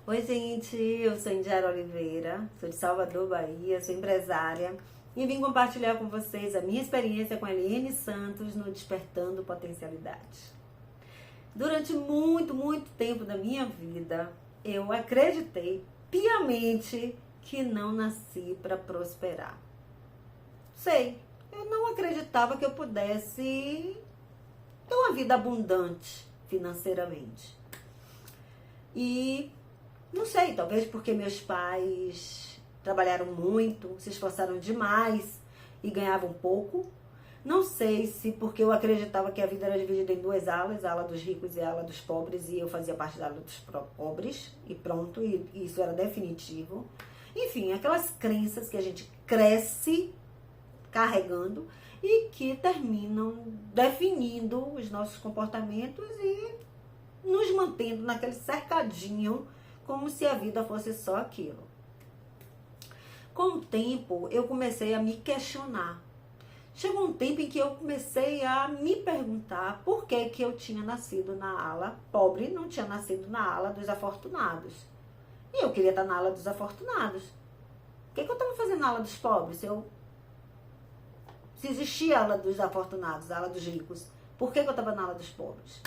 Oi, gente, eu sou Indiara Oliveira, sou de Salvador, Bahia, sou empresária e vim compartilhar com vocês a minha experiência com a Eliane Santos no Despertando Potencialidade. Durante muito tempo da minha vida, eu acreditei piamente que não nasci para prosperar. Sei, eu não acreditava que eu pudesse ter uma vida abundante financeiramente. E não sei, talvez porque meus pais trabalharam muito, se esforçaram demais e ganhavam pouco. Não sei se porque eu acreditava que a vida era dividida em duas alas, a ala dos ricos e a ala dos pobres, e eu fazia parte da ala dos pobres, e pronto, e isso era definitivo. Enfim, aquelas crenças que a gente cresce carregando e que terminam definindo os nossos comportamentos e nos mantendo naquele cercadinho como se a vida fosse só aquilo. Com o tempo, eu comecei a me questionar. Chegou um tempo em que eu comecei a me perguntar por que eu tinha nascido na ala pobre e não tinha nascido na ala dos afortunados. E eu queria estar na ala dos afortunados. O que eu estava fazendo na ala dos pobres? Se existia a ala dos afortunados, a ala dos ricos, por que eu estava na ala dos pobres?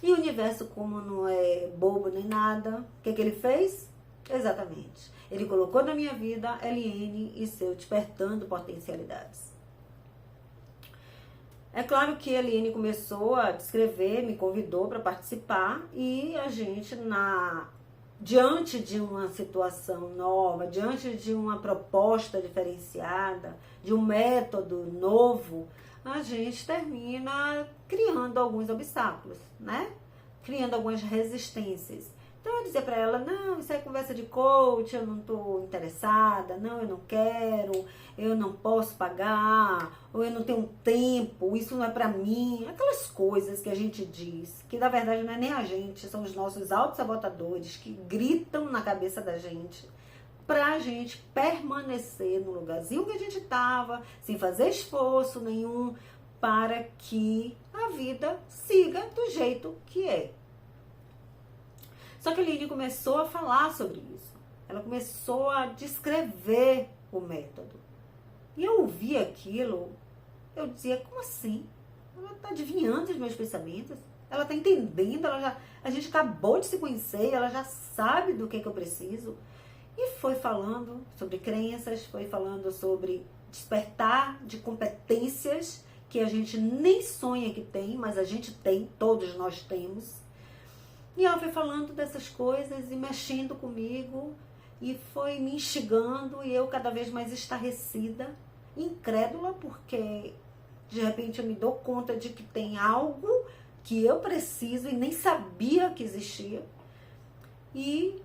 E o universo, como não é bobo nem nada, o que ele fez? Exatamente. Ele colocou na minha vida Eliane e seu Despertando Potencialidades. É claro que a Eliane começou a descrever, me convidou para participar e a gente, diante de uma situação nova, diante de uma proposta diferenciada, de um método novo, a gente termina criando alguns obstáculos, né? Criando algumas resistências. Então eu dizia para ela, não, isso é conversa de coach, eu não estou interessada, não, eu não quero, eu não posso pagar, ou eu não tenho tempo, isso não é para mim. Aquelas coisas que a gente diz, que na verdade não é nem a gente, são os nossos autossabotadores que gritam na cabeça da gente pra gente permanecer no lugarzinho que a gente estava, sem fazer esforço nenhum, para que a vida siga do jeito que é. Só que a Eliane começou a falar sobre isso. Ela começou a descrever o método. E eu ouvi aquilo, eu dizia, como assim? Ela está adivinhando os meus pensamentos? Ela está entendendo, a gente acabou de se conhecer, ela já sabe do que eu preciso. E foi falando sobre crenças, foi falando sobre despertar de competências que a gente nem sonha que tem, mas a gente tem, todos nós temos. E ela foi falando dessas coisas e mexendo comigo e foi me instigando e eu cada vez mais estarrecida, incrédula, porque de repente eu me dou conta de que tem algo que eu preciso e nem sabia que existia. E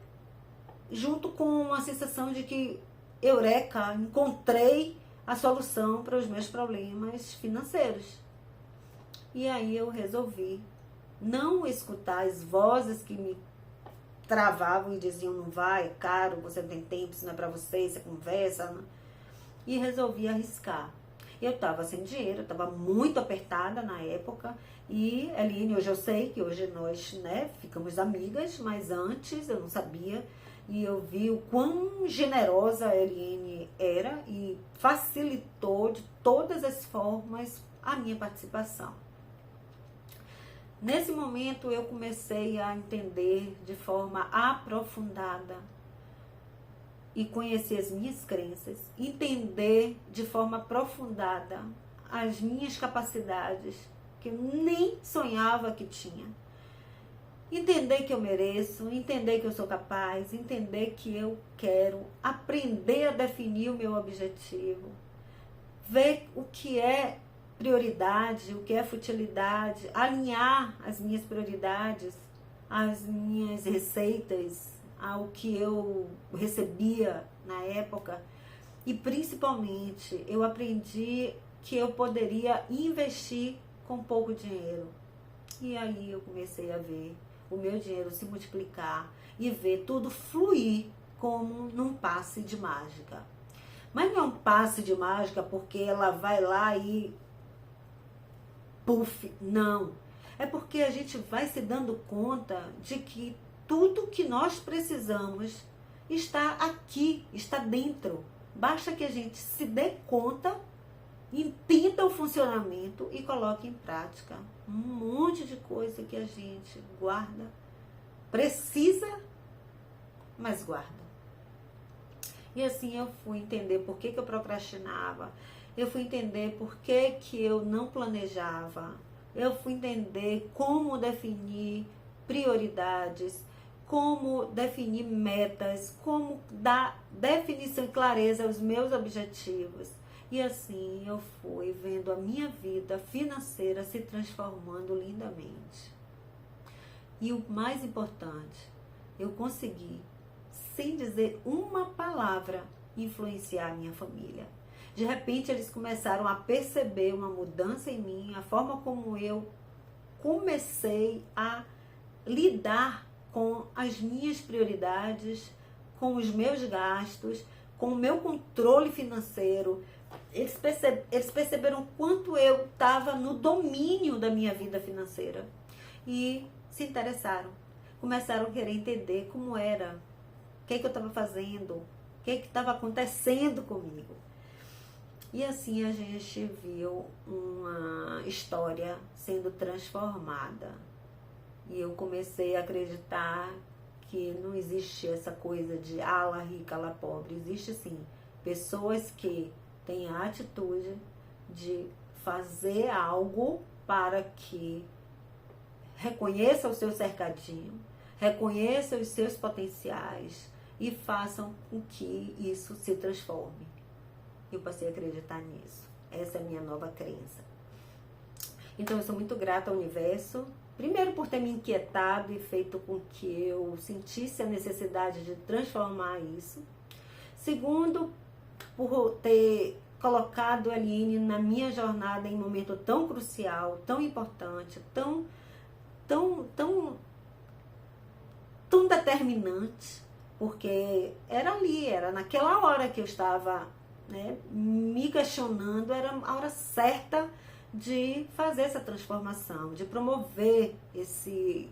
junto com a sensação de que, eureka, encontrei a solução para os meus problemas financeiros. E aí eu resolvi não escutar as vozes que me travavam e diziam, não vai, é caro, você não tem tempo, isso não é para você, você conversa. Não. E resolvi arriscar. Eu estava sem dinheiro, eu estava muito apertada na época. E, Eliane, hoje eu sei que hoje nós, né, ficamos amigas, mas antes eu não sabia. E eu vi o quão generosa a Eliane era e facilitou de todas as formas a minha participação. Nesse momento eu comecei a entender de forma aprofundada e conhecer as minhas crenças, entender de forma aprofundada as minhas capacidades que eu nem sonhava que tinha. Entender que eu mereço, entender que eu sou capaz, entender que eu quero, aprender a definir o meu objetivo, ver o que é prioridade, o que é futilidade, alinhar as minhas prioridades, as minhas receitas, ao que eu recebia na época. E principalmente eu aprendi que eu poderia investir com pouco dinheiro. E aí eu comecei a ver o meu dinheiro se multiplicar e ver tudo fluir como num passe de mágica. Mas não é um passe de mágica porque ela vai lá e puff, não. É porque a gente vai se dando conta de que tudo que nós precisamos está aqui, está dentro. Basta que a gente se dê conta, entenda o funcionamento e coloque em prática. Um monte de coisa que a gente guarda, precisa, mas guarda. E assim eu fui entender por que eu procrastinava, eu fui entender por que eu não planejava, eu fui entender como definir prioridades, como definir metas, como dar definição e clareza aos meus objetivos. E assim eu fui vendo a minha vida financeira se transformando lindamente. E o mais importante, eu consegui, sem dizer uma palavra, influenciar a minha família. De repente eles começaram a perceber uma mudança em mim, a forma como eu comecei a lidar com as minhas prioridades, com os meus gastos, com o meu controle financeiro. Eles perceberam quanto eu estava no domínio da minha vida financeira e se interessaram. Começaram a querer entender como era, o que eu estava fazendo, o que estava acontecendo comigo. E assim a gente viu uma história sendo transformada. E eu comecei a acreditar que não existe essa coisa de ala rica, ala pobre. Existe sim pessoas que têm a atitude de fazer algo para que reconheça o seu cercadinho, reconheça os seus potenciais e façam com que isso se transforme. Eu passei a acreditar nisso. Essa é a minha nova crença. Então eu sou muito grata ao universo. Primeiro, por ter me inquietado e feito com que eu sentisse a necessidade de transformar isso. Segundo, por ter colocado a Eliane na minha jornada em um momento tão crucial, tão importante, tão determinante, porque era ali, era naquela hora que eu estava, né, me questionando, era a hora certa de fazer essa transformação, de promover esse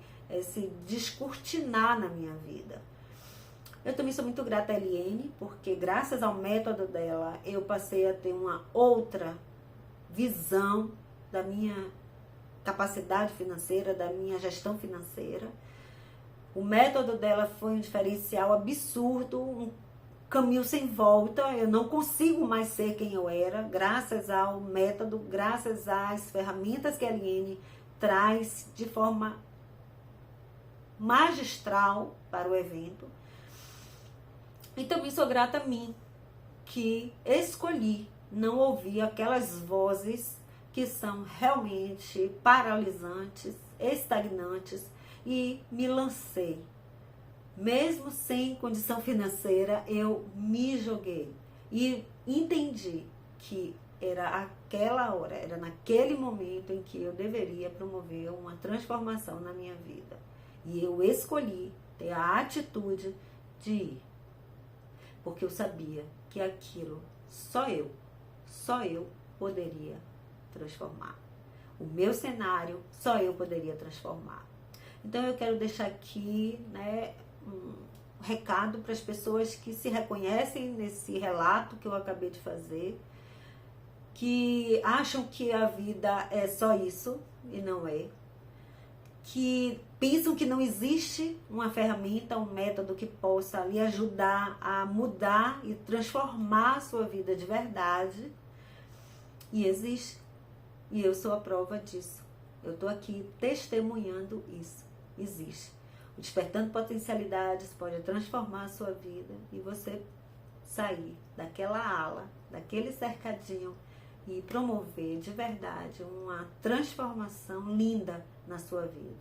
descortinar na minha vida. Eu também sou muito grata a Eliane, porque graças ao método dela, eu passei a ter uma outra visão da minha capacidade financeira, da minha gestão financeira. O método dela foi um diferencial absurdo, um caminho sem volta. Eu não consigo mais ser quem eu era, graças ao método, graças às ferramentas que a Eliane traz de forma magistral para o evento. E também sou grata a mim, que escolhi não ouvir aquelas vozes que são realmente paralisantes, estagnantes, e me lancei. Mesmo sem condição financeira, eu me joguei e entendi que era aquela hora, era naquele momento em que eu deveria promover uma transformação na minha vida. E eu escolhi ter a atitude de ir, porque eu sabia que aquilo só eu poderia transformar. O meu cenário, só eu poderia transformar. Então eu quero deixar aqui, né, um recado para as pessoas que se reconhecem nesse relato que eu acabei de fazer, que acham que a vida é só isso e não é, que pensam que não existe uma ferramenta, um método que possa lhe ajudar a mudar e transformar a sua vida de verdade. E existe. E eu sou a prova disso. Eu estou aqui testemunhando isso. Existe. O Despertando Potencialidades pode transformar a sua vida e você sair daquela ala, daquele cercadinho e promover de verdade uma transformação linda na sua vida,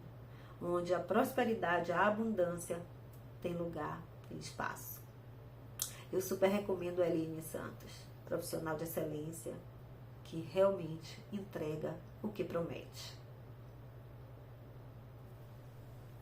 onde a prosperidade, a abundância tem lugar, tem espaço. Eu super recomendo a Eliane Santos, profissional de excelência, que realmente entrega o que promete.